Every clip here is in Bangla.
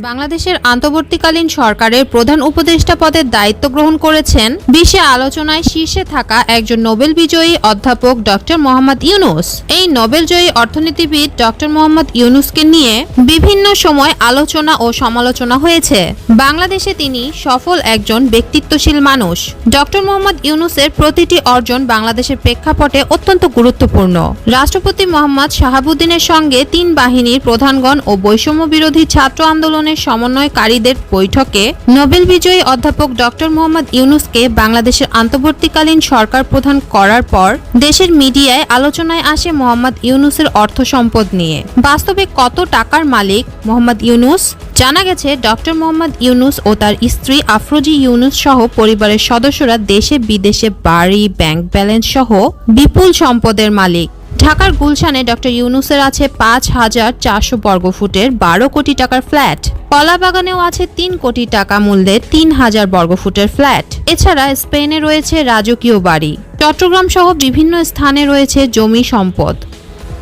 বাংলাদেশের অন্তর্বর্তীকালীন সরকারের প্রধান উপদেষ্টা পদের দায়িত্ব গ্রহণ করেছেন বিশ্বে আলোচনায় শীর্ষে থাকা একজন নোবেল বিজয়ী অধ্যাপক ডক্টর মোহাম্মদ ইউনূস। এই নোবেলজয়ী অর্থনীতিবিদ ডক্টর মোহাম্মদ ইউনূসকে নিয়ে বিভিন্ন সময় আলোচনা ও সমালোচনা হয়েছে। বাংলাদেশে তিনি সফল একজন ব্যক্তিত্বশীল মানুষ। ডক্টর মোহাম্মদ ইউনূসের প্রতিটি অর্জন বাংলাদেশের প্রেক্ষাপটে অত্যন্ত গুরুত্বপূর্ণ। রাষ্ট্রপতি মোহাম্মদ শাহাবুদ্দিনের সঙ্গে তিন বাহিনীর প্রধানগণ ও বৈষম্য বিরোধী ছাত্র আন্দোলনের সমন্বয়কারীদের বৈঠকে নোবেল বিজয়ী অধ্যাপক ডক্টর মোহাম্মদ ইউনূসকে বাংলাদেশের অন্তর্বর্তীকালীন সরকার প্রধান করার পর দেশের মিডিয়ায় আলোচনায় আসে মোহাম্মদ ইউনূসের অর্থ সম্পদ নিয়ে। বাস্তবে কত টাকার মালিক মোহাম্মদ ইউনূস? জানা গেছে ডক্টর মোহাম্মদ ইউনূস ও তার স্ত্রী আফরোজা ইউনূস সহ পরিবারের সদস্যরা দেশে বিদেশে বাড়ি, ব্যাংক ব্যালেন্স সহ বিপুল সম্পদের মালিক। ঢাকার গুলশানে ডক্টর ইউনূসের আছে ৫,৪০০ বর্গফুটের ১২ কোটি টাকার ফ্ল্যাট। কলাবাগানেও আছে ৩ কোটি টাকা মূল্যের ৩,০০০ বর্গফুটের ফ্ল্যাট। এছাড়া স্পেনে রয়েছে রাজকীয় বাড়ি। চট্টগ্রাম সহ বিভিন্ন স্থানে রয়েছে জমি সম্পদ।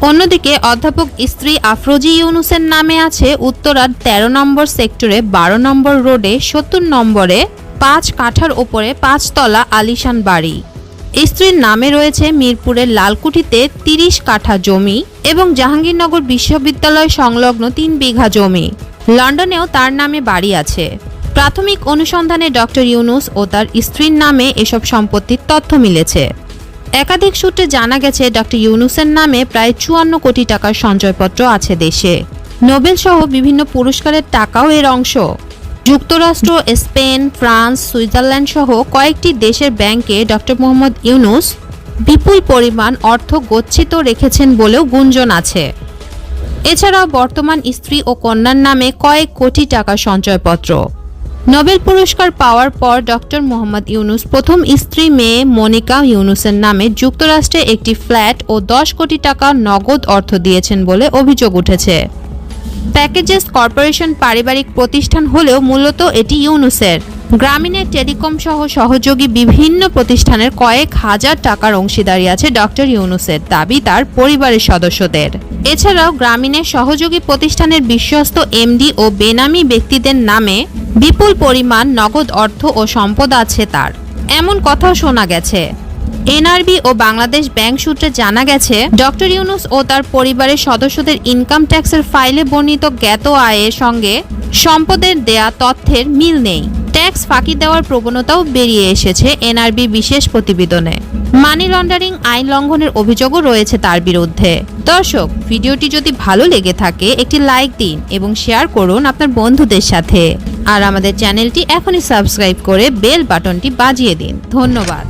অন্যদিকে অধ্যাপক স্ত্রী আফরোজা ইউনূসের নামে আছে উত্তরার ১৩ নম্বর সেক্টরে ১২ নম্বর রোডে ৭০ নম্বরে ৫ কাঠার ওপরে ৫ তলা আলিশান বাড়ি। স্ত্রীর নামে রয়েছে মিরপুরের লালকুঠিতে ৩০ কাঠা জমি এবং জাহাঙ্গীরনগর বিশ্ববিদ্যালয় সংলগ্ন ৩ বিঘা জমি। লন্ডনেও তার নামে বাড়ি আছে। প্রাথমিক অনুসন্ধানে ডক্টর ইউনূস ও তার স্ত্রীর নামে এসব সম্পত্তির তথ্য মিলেছে। একাধিক সূত্রে জানা গেছে ডক্টর ইউনূসের নামে প্রায় ৫৪ কোটি টাকার সঞ্চয়পত্র আছে দেশে। নোবেল সহ বিভিন্ন পুরস্কারের টাকাও এর অংশ। যুক্তরাষ্ট্র, স্পেন, ফ্রান্স, সুইজারল্যান্ড সহ কয়েকটি দেশের ব্যাংকে ডক্টর মোহাম্মদ ইউনূস বিপুল পরিমাণ অর্থ গচ্ছিত রেখেছেন বলেও গুঞ্জন আছে। এছাড়াও বর্তমান স্ত্রী ও কন্যার নামে কয়েক কোটি টাকার সঞ্চয়পত্র। নোবেল পুরস্কার পাওয়ার পর ডক্টর মোহাম্মদ ইউনূস প্রথম স্ত্রী মেয়ে মনিকা ইউনূসের নামে যুক্তরাষ্ট্রে একটি ফ্ল্যাট ও ১০ কোটি টাকা নগদ অর্থ দিয়েছেন বলে অভিযোগ উঠেছে। প্যাকেজেস কর্পোরেশন পারিবারিক প্রতিষ্ঠান হলেও মূলত এটি ইউনূসের। গ্রামীণের টেলিকম সহ সহযোগী বিভিন্ন প্রতিষ্ঠানের কয়েক হাজার টাকার অংশীদারি আছে ডক্টর ইউনূসের, দাবি তার পরিবারের সদস্যদের। এছাড়াও গ্রামীণের সহযোগী প্রতিষ্ঠানের বিশ্বস্ত এমডি ও বেনামী ব্যক্তিদের নামে বিপুল পরিমাণ নগদ অর্থ ও সম্পদ আছে তার, এমন কথাও শোনা গেছে। এনআরবি ও বাংলাদেশ ব্যাংক সূত্রে জানা গেছে ডক্টর ইউনূস ও তার পরিবারের সদস্যদের ইনকাম ট্যাক্সের ফাইলে বর্ণিত জ্ঞাত আয়ের সঙ্গে সম্পদের দেয়া তথ্যের মিল নেই। ট্যাক্স ফাঁকি দেওয়ার প্রবণতাও বেরিয়ে এসেছে এনআরবি বিশেষ প্রতিবেদনে। মানি লন্ডারিং আইন লঙ্ঘনের অভিযোগও রয়েছে তার বিরুদ্ধে। দর্শক, ভিডিওটি যদি ভালো লেগে থাকে একটি লাইক দিন এবং শেয়ার করুন আপনার বন্ধুদের সাথে। আর আমাদের চ্যানেলটি এখনই সাবস্ক্রাইব করে বেল বাটনটি বাজিয়ে দিন। ধন্যবাদ।